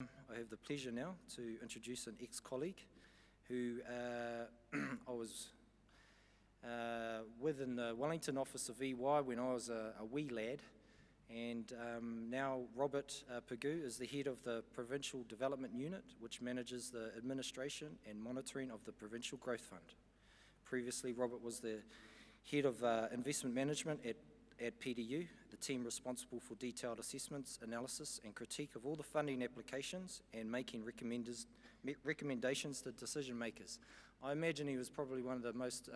I have the pleasure now to introduce an ex-colleague who I was with in the Wellington office of EY when I was a wee lad, and now Robert Pigou is the head of the Provincial Development Unit, which manages the administration and monitoring of the Provincial Growth Fund. Previously, Robert was the head of investment management at PDU, the team responsible for detailed assessments, analysis and critique of all the funding applications and making recommendations to decision makers. I imagine he was probably one of the most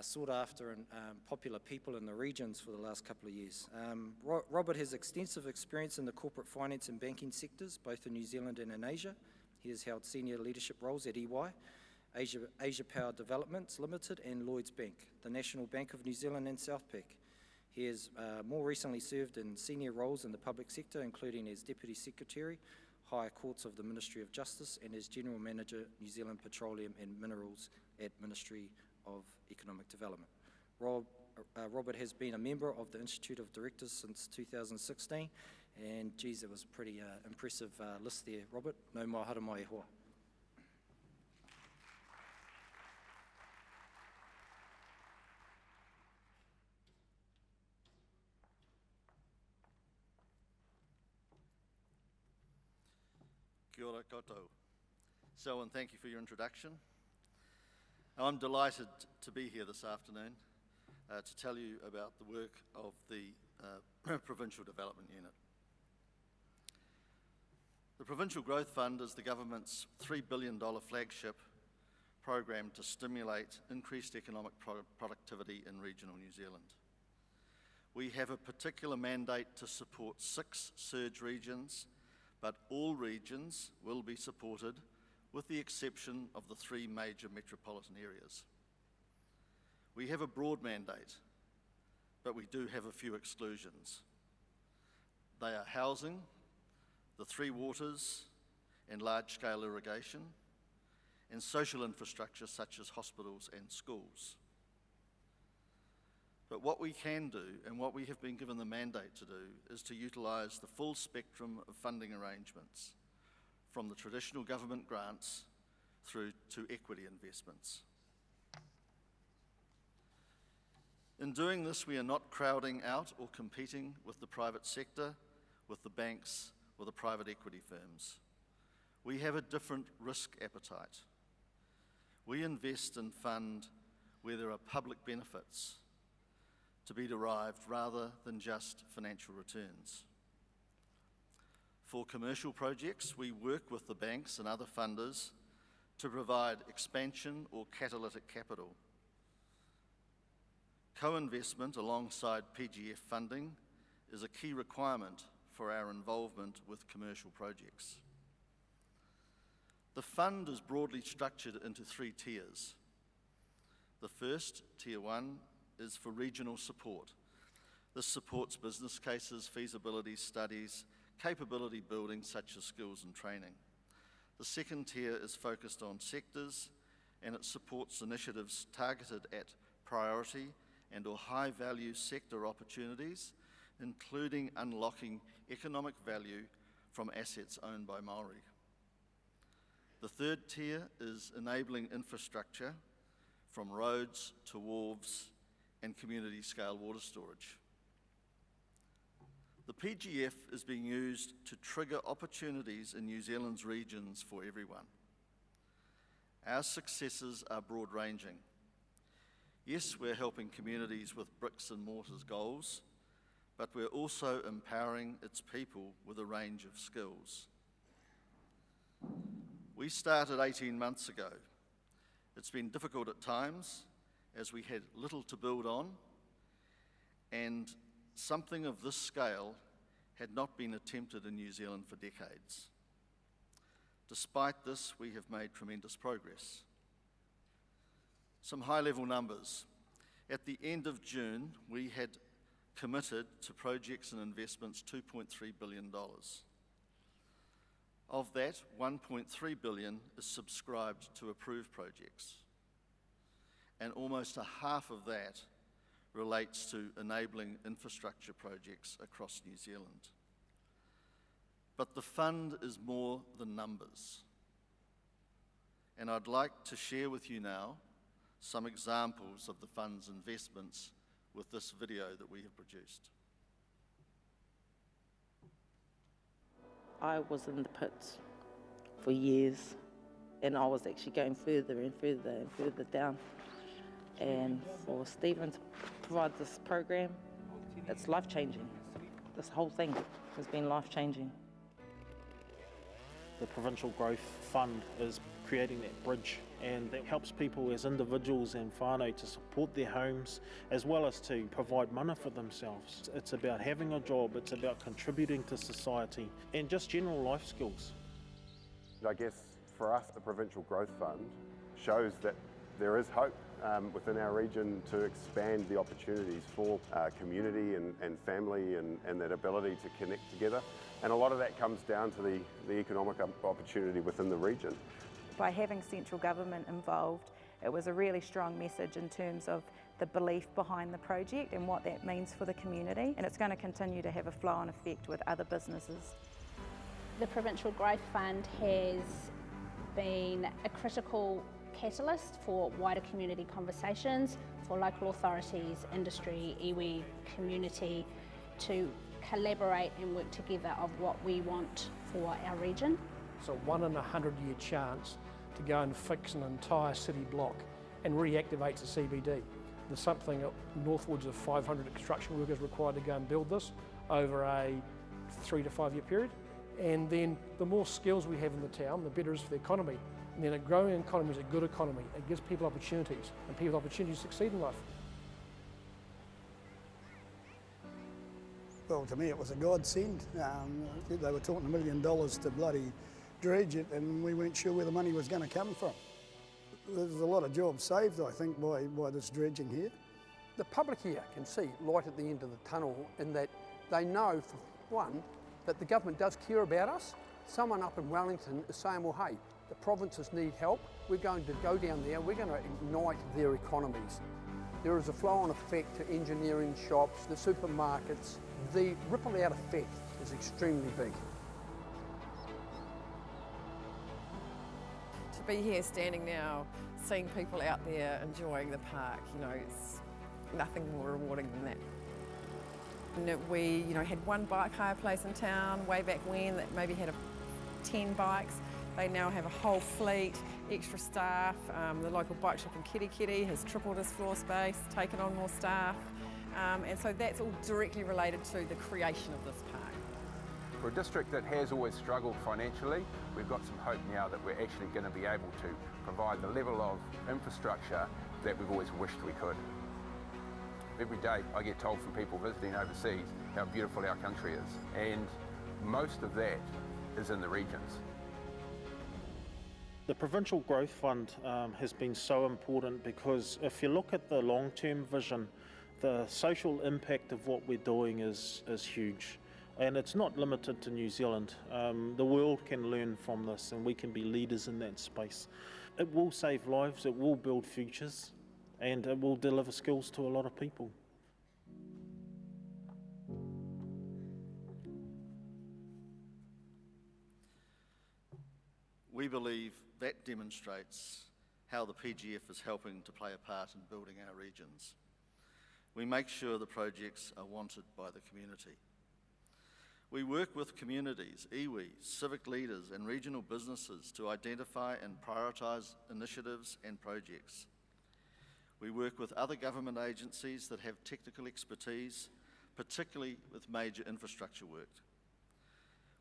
sought after and popular people in the regions for the last couple of years. Robert has extensive experience in the corporate finance and banking sectors, both in New Zealand and in Asia. He has held senior leadership roles at EY, Asia Power Developments Limited and Lloyds Bank, the National Bank of New Zealand and Southpac. He has more recently served in senior roles in the public sector, including as Deputy Secretary, Higher Courts of the Ministry of Justice, and as General Manager, New Zealand Petroleum and Minerals at Ministry of Economic Development. Robert has been a member of the Institute of Directors since 2016, and geez, it was a pretty impressive list there, Robert. No mai hara mai e hoa. Kia ora koutou. Selwyn, thank you for your introduction. I'm delighted to be here this afternoon to tell you about the work of the Provincial Development Unit. The Provincial Growth Fund is the government's $3 billion flagship program to stimulate increased economic productivity in regional New Zealand. We have a particular mandate to support 6 surge regions, but all regions will be supported with the exception of the 3 major metropolitan areas. We have a broad mandate, but we do have a few exclusions. They are housing, the 3 waters and large-scale irrigation, and social infrastructure such as hospitals and schools. But what we can do, and what we have been given the mandate to do, is to utilise the full spectrum of funding arrangements, from the traditional government grants through to equity investments. In doing this, we are not crowding out or competing with the private sector, with the banks, or the private equity firms. We have a different risk appetite. We invest and fund where there are public benefits to be derived rather than just financial returns. For commercial projects, we work with the banks and other funders to provide expansion or catalytic capital. Co-investment alongside PGF funding is a key requirement for our involvement with commercial projects. The fund is broadly structured into 3 tiers. The first, Tier 1, is for regional support. This supports business cases, feasibility studies, capability building such as skills and training. The second tier is focused on sectors, and it supports initiatives targeted at priority and or high value sector opportunities, including unlocking economic value from assets owned by Māori. The third tier is enabling infrastructure from roads to wharves and community scale water storage. The PGF is being used to trigger opportunities in New Zealand's regions for everyone. Our successes are broad-ranging. Yes, we're helping communities with bricks and mortars goals, but we're also empowering its people with a range of skills. We started 18 months ago. It's been difficult at times, as we had little to build on, and something of this scale had not been attempted in New Zealand for decades. Despite this, we have made tremendous progress. Some high-level numbers. At the end of June, we had committed to projects and investments $2.3 billion. Of that, $1.3 billion is subscribed to approved projects, and almost a half of that relates to enabling infrastructure projects across New Zealand. But the fund is more than numbers. And I'd like to share with you now some examples of the fund's investments with this video that we have produced. I was in the pits for years, and I was actually going further and further and further down. And for Stephen to provide this program, it's life-changing. This whole thing has been life-changing. The Provincial Growth Fund is creating that bridge, and that helps people as individuals and whānau to support their homes as well as to provide mana for themselves. It's about having a job, it's about contributing to society and just general life skills. I guess for us the Provincial Growth Fund shows that there is hope within our region to expand the opportunities for community and family and that ability to connect together. And a lot of that comes down to the economic opportunity within the region. By having central government involved, it was a really strong message in terms of the belief behind the project and what that means for the community, and it's going to continue to have a flow-on effect with other businesses. The Provincial Growth Fund has been a critical catalyst for wider community conversations for local authorities, industry, iwi, community to collaborate and work together of what we want for our region. It's a 1 in a 100-year chance to go and fix an entire city block and reactivate the CBD. There's something northwards of 500 construction workers required to go and build this over a 3 to 5 year period. And then the more skills we have in the town, the better it is for the economy. And then a growing economy is a good economy. It gives people opportunities, and people have opportunities to succeed in life. Well, to me it was a godsend. They were talking $1 million to bloody dredge it, and we weren't sure where the money was going to come from. There's a lot of jobs saved, I think, by this dredging here. The public here can see light at the end of the tunnel in that they know, for one, that the government does care about us. Someone up in Wellington is saying, well, hey, the provinces need help. We're going to go down there, we're going to ignite their economies. There is a flow-on effect to engineering shops, the supermarkets. The ripple-out effect is extremely big. To be here standing now, seeing people out there enjoying the park, it's nothing more rewarding than that. And we, had one bike hire place in town way back when that maybe had 10 bikes. They now have a whole fleet, extra staff. The local bike shop in Kitty has tripled its floor space, taken on more staff. And so that's all directly related to the creation of this park. For a district that has always struggled financially, we've got some hope now that we're actually going to be able to provide the level of infrastructure that we've always wished we could. Every day I get told from people visiting overseas how beautiful our country is, and most of that is in the regions. The Provincial Growth Fund has been so important because if you look at the long-term vision, the social impact of what we're doing is huge. And it's not limited to New Zealand. The world can learn from this and we can be leaders in that space. It will save lives, it will build futures, and it will deliver skills to a lot of people. We believe that demonstrates how the PGF is helping to play a part in building our regions. We make sure the projects are wanted by the community. We work with communities, iwi, civic leaders and regional businesses to identify and prioritise initiatives and projects. We work with other government agencies that have technical expertise, particularly with major infrastructure work.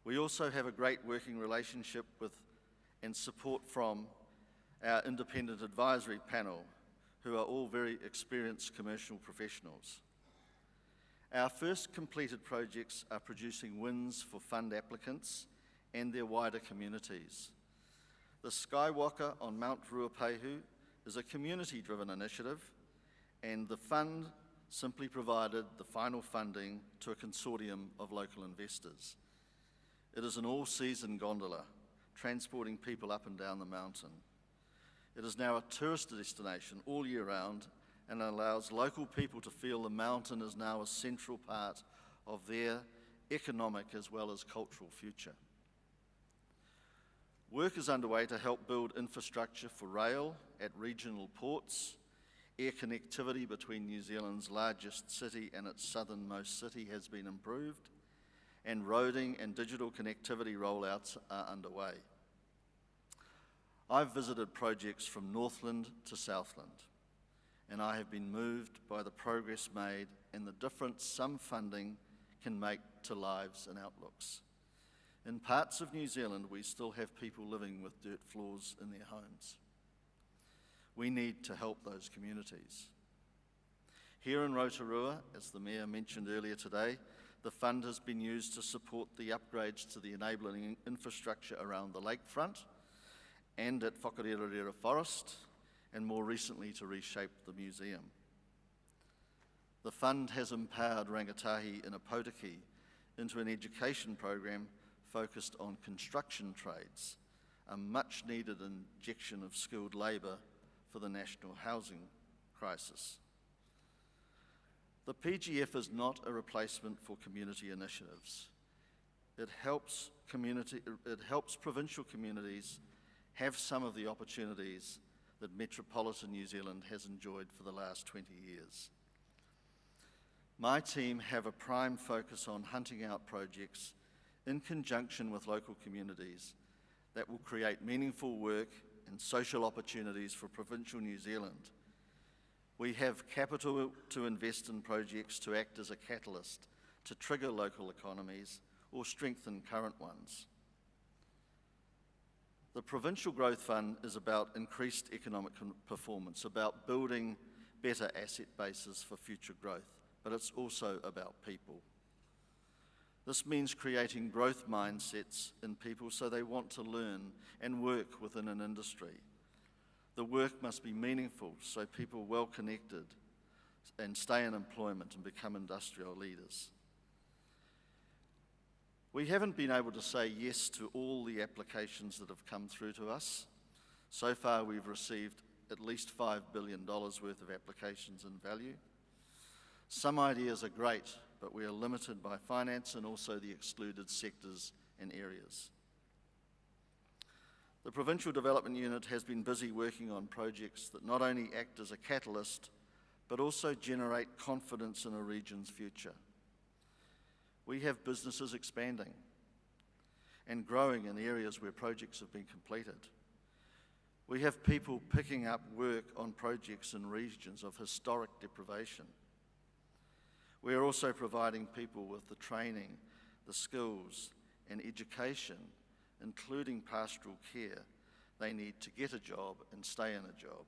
We also have a great working relationship with and support from our independent advisory panel, who are all very experienced commercial professionals. Our first completed projects are producing wins for fund applicants and their wider communities. The Skywalker on Mount Ruapehu is a community-driven initiative, and the fund simply provided the final funding to a consortium of local investors. It is an all-season gondola, transporting people up and down the mountain. It is now a tourist destination all year round and allows local people to feel the mountain is now a central part of their economic as well as cultural future. Work is underway to help build infrastructure for rail at regional ports. Air connectivity between New Zealand's largest city and its southernmost city has been improved, and roading and digital connectivity rollouts are underway. I've visited projects from Northland to Southland, and I have been moved by the progress made and the difference some funding can make to lives and outlooks. In parts of New Zealand, we still have people living with dirt floors in their homes. We need to help those communities. Here in Rotorua, as the Mayor mentioned earlier today, the fund has been used to support the upgrades to the enabling infrastructure around the lakefront and at Whakarerorera Forest, and more recently to reshape the museum. The fund has empowered rangatahi in Apotiki into an education program focused on construction trades, a much needed injection of skilled labour for the national housing crisis. The PGF is not a replacement for community initiatives. It helps provincial communities have some of the opportunities that metropolitan New Zealand has enjoyed for the last 20 years. My team have a prime focus on hunting out projects in conjunction with local communities that will create meaningful work and social opportunities for provincial New Zealand. We have capital to invest in projects to act as a catalyst to trigger local economies or strengthen current ones. The Provincial Growth Fund is about increased economic performance, about building better asset bases for future growth, but it's also about people. This means creating growth mindsets in people so they want to learn and work within an industry. The work must be meaningful so people are well connected and stay in employment and become industrial leaders. We haven't been able to say yes to all the applications that have come through to us. So far, we've received at least $5 billion worth of applications in value. Some ideas are great, but we are limited by finance and also the excluded sectors and areas. The Provincial Development Unit has been busy working on projects that not only act as a catalyst, but also generate confidence in a region's future. We have businesses expanding and growing in areas where projects have been completed. We have people picking up work on projects in regions of historic deprivation. We are also providing people with the training, the skills and education, including pastoral care, they need to get a job and stay in a job.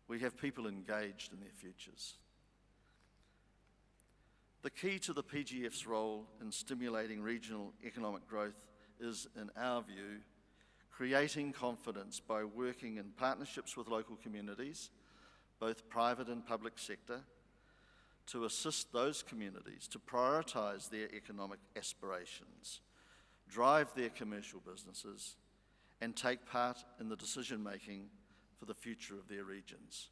We have people engaged in their futures. The key to the PGF's role in stimulating regional economic growth is, in our view, creating confidence by working in partnerships with local communities, both private and public sector, to assist those communities to prioritise their economic aspirations, drive their commercial businesses, and take part in the decision-making for the future of their regions.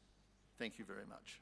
Thank you very much.